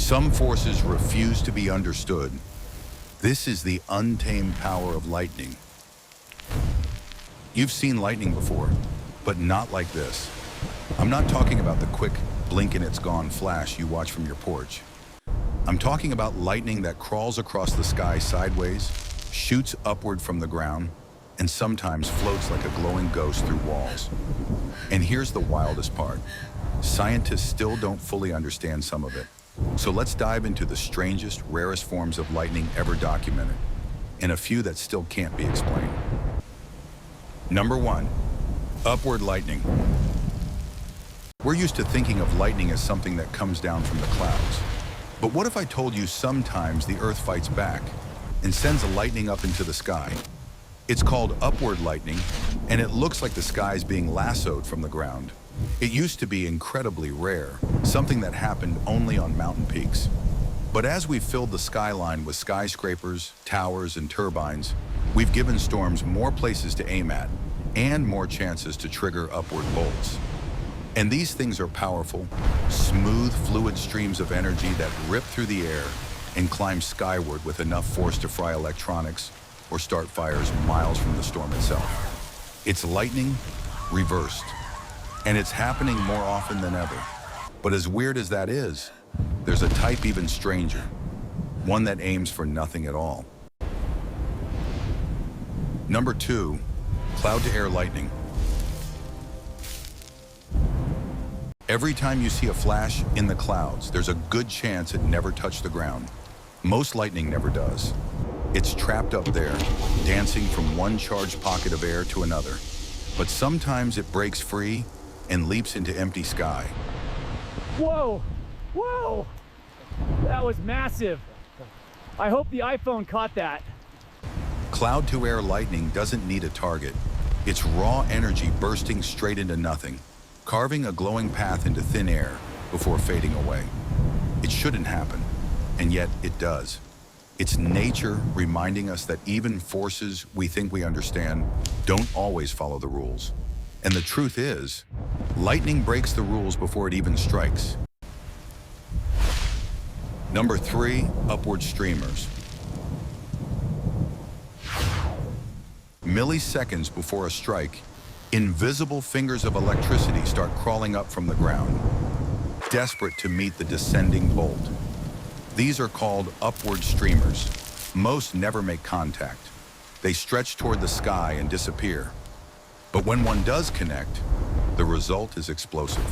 Some forces refuse to be understood. This is the untamed power of lightning. You've seen lightning before, but not like this. I'm not talking about the quick blink and it's gone flash you watch from your porch. I'm talking about lightning that crawls across the sky sideways, shoots upward from the ground, and sometimes floats like a glowing ghost through walls. And here's the wildest part. Scientists still don't fully understand some of it. So let's dive into the strangest, rarest forms of lightning ever documented, and a few that still can't be explained. Number 1, upward lightning. We're used to thinking of lightning as something that comes down from the clouds. But what if I told you sometimes the Earth fights back and sends a lightning up into the sky? It's called upward lightning, and it looks like the sky is being lassoed from the ground. It used to be incredibly rare, something that happened only on mountain peaks. But as we've filled the skyline with skyscrapers, towers, and turbines, we've given storms more places to aim at and more chances to trigger upward bolts. And these things are powerful, smooth, fluid streams of energy that rip through the air and climb skyward with enough force to fry electronics or start fires miles from the storm itself. It's lightning reversed, and it's happening more often than ever. But as weird as that is, there's a type even stranger, one that aims for nothing at all. Number 2, cloud-to-air lightning. Every time you see a flash in the clouds, there's a good chance it never touched the ground. Most lightning never does. It's trapped up there, dancing from one charged pocket of air to another. But sometimes it breaks free and leaps into empty sky. Whoa! Whoa! That was massive. I hope the iPhone caught that. Cloud-to-air lightning doesn't need a target. It's raw energy bursting straight into nothing, carving a glowing path into thin air before fading away. It shouldn't happen, and yet it does. It's nature reminding us that even forces we think we understand don't always follow the rules. And the truth is, lightning breaks the rules before it even strikes. Number 3, upward streamers. Milliseconds before a strike, invisible fingers of electricity start crawling up from the ground, desperate to meet the descending bolt. These are called upward streamers. Most never make contact. They stretch toward the sky and disappear. But when one does connect, the result is explosive.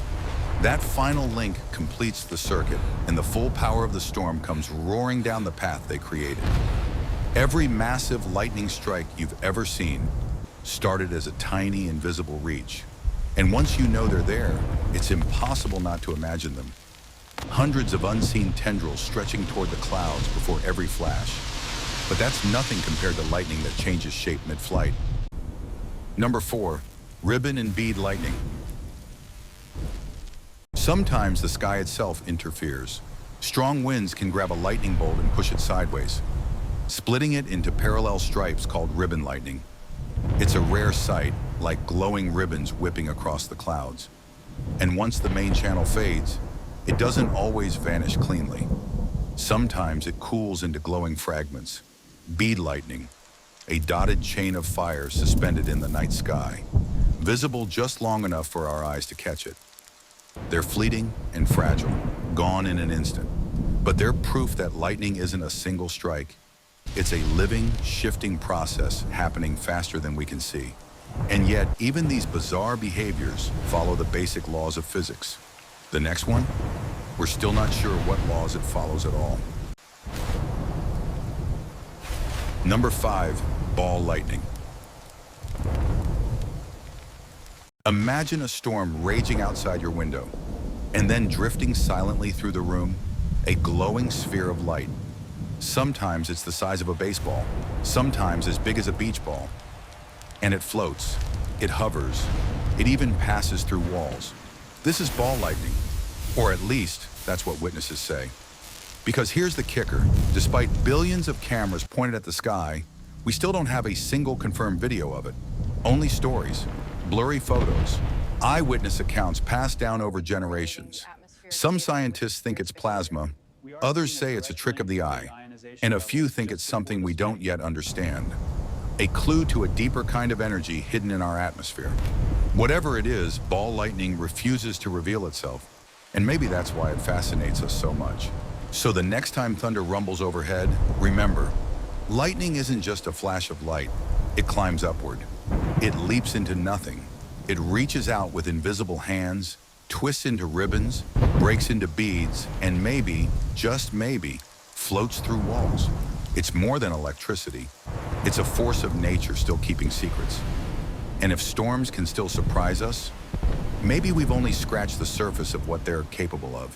That final link completes the circuit, and the full power of the storm comes roaring down the path they created. Every massive lightning strike you've ever seen started as a tiny, invisible reach. And once you know they're there, it's impossible not to imagine them. Hundreds of unseen tendrils stretching toward the clouds before every flash. But that's nothing compared to lightning that changes shape mid-flight. Number 4, ribbon and bead lightning. Sometimes the sky itself interferes. Strong winds can grab a lightning bolt and push it sideways, splitting it into parallel stripes called ribbon lightning. It's a rare sight, like glowing ribbons whipping across the clouds. And once the main channel fades, it doesn't always vanish cleanly. Sometimes it cools into glowing fragments. Bead lightning, a dotted chain of fire suspended in the night sky, visible just long enough for our eyes to catch it. They're fleeting and fragile, gone in an instant. But they're proof that lightning isn't a single strike. It's a living, shifting process happening faster than we can see. And yet, even these bizarre behaviors follow the basic laws of physics. The next one, we're still not sure what laws it follows at all. Number 5, ball lightning. Imagine a storm raging outside your window, and then drifting silently through the room, a glowing sphere of light. Sometimes it's the size of a baseball, sometimes as big as a beach ball. And it floats, it hovers, it even passes through walls. This is ball lightning, or at least that's what witnesses say. Because here's the kicker, despite billions of cameras pointed at the sky, we still don't have a single confirmed video of it. Only stories, blurry photos, eyewitness accounts passed down over generations. Some scientists think it's plasma, Others say it's a trick of the eye, and a few think it's something we don't yet understand. A clue to a deeper kind of energy hidden in our atmosphere. Whatever it is, ball lightning refuses to reveal itself, and maybe that's why it fascinates us so much. So the next time thunder rumbles overhead, remember, lightning isn't just a flash of light. It climbs upward. It leaps into nothing. It reaches out with invisible hands, twists into ribbons, breaks into beads, and maybe, just maybe, floats through walls. It's more than electricity. It's a force of nature still keeping secrets. And if storms can still surprise us, maybe we've only scratched the surface of what they're capable of.